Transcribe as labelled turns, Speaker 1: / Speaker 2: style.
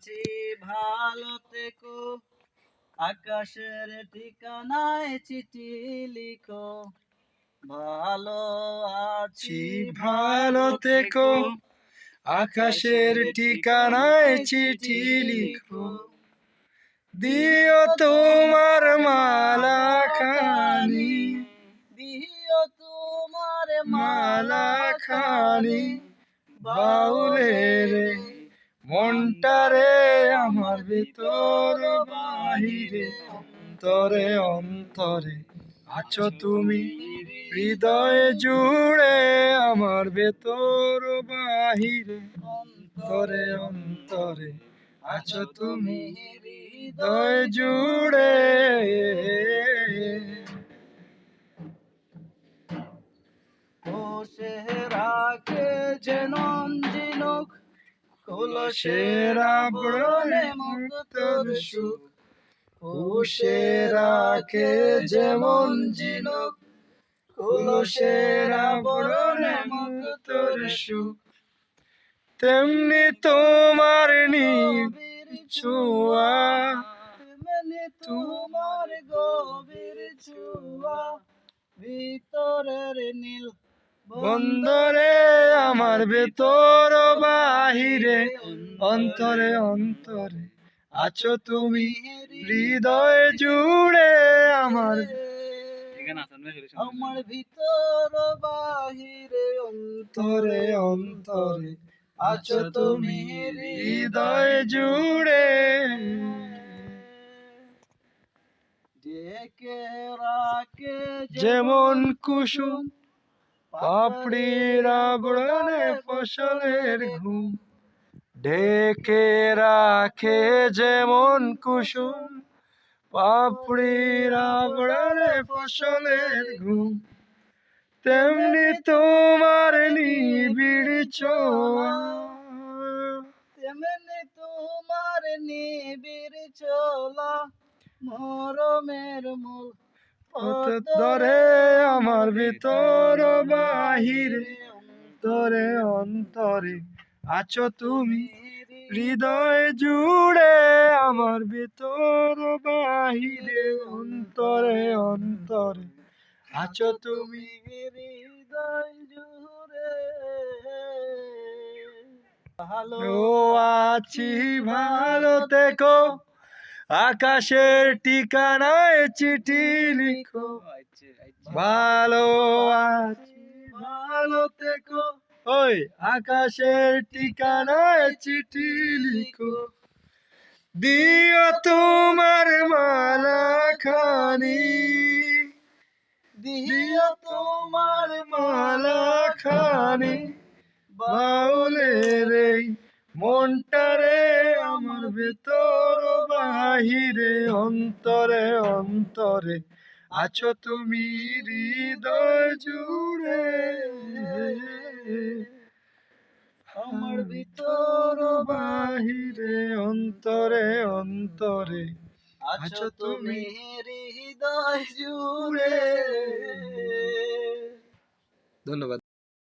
Speaker 1: আছি ভালো থেকো, আকাশের ঠিকানায় চিঠি লিখো। ভালো আছি
Speaker 2: ভালো থেকো, আকাশের ঠিকানায় চিঠি লিখো। দিও তোমার মালা খানি,
Speaker 1: দিও তোমার
Speaker 2: মালা খানি বাউলের মনটারে আমার ভিতর বাহিরে, অন্তরে অন্তরে আছো তুমি, হৃদয়ে জুড়ে আমার ভেতর বাহিরে, অন্তরে অন্তরে আছো তুমি, হৃদয় জুড়ে।
Speaker 1: বসে রাখে যে নঞ্জিনুক,
Speaker 2: কলসের আবরণে মুক্তর সুখ, বসে রাখে যেমন ঝিনুক, কলসের আবরণে মুক্তর সুখ। তেমনি তোমার নিবিড় ছোঁয়া,
Speaker 1: তেমনি তোমার গভীর ছোঁয়া, ভিতরের নীল
Speaker 2: বন্দরে আমার ভেতর বাহিরে, অন্তরে অন্তরে আছো তুমি, হৃদয় জুড়ে আমার।
Speaker 1: আমার ভিতর বাহিরে,
Speaker 2: অন্তরে অন্তরে আছো তুমি, হৃদয় জুড়ে।
Speaker 1: ডেকে রাখে
Speaker 2: যেমন কুসুম পাপড়ির আবরণে ফসলের ঘুম, ঢেকে রাখে যেমন কুসুম পাপড়ির আবরণে ফসলের ঘুম। তেমনি তোমার নিবিড় ছোঁয়া,
Speaker 1: তেমনি তোমার নিবিড় চোলা, মরমের মূল
Speaker 2: পথ ধরে আমার ভিতর বাহিরে, অন্তরে অন্তরে আছো তুমি, হৃদয় জুড়ে আমার ভিতর বাহিরে, অন্তরে অন্তরে আছো তুমি,
Speaker 1: হৃদয় জুড়ে। ভালো
Speaker 2: ও আছি ভালো থেকো, আকাশের ঠিকানায় চিঠি লিখো। ভালো আছি ভালো থেকো, ওই আকাশের ঠিকানায় চিঠি লিখো। দিও তোমার মালা খানি,
Speaker 1: দিও তোমার
Speaker 2: মালা খানি বাউলের এই মনটারে আমার ভেতর বাহিরে, অন্তরে অন্তরে আছো তুমি, হৃদয় জুড়ে।
Speaker 1: আমার ভিতর
Speaker 2: বাহিরে, অন্তরে অন্তরে
Speaker 1: আছো তুমি, হৃদয় জুড়ে।
Speaker 2: ধন্যবাদ।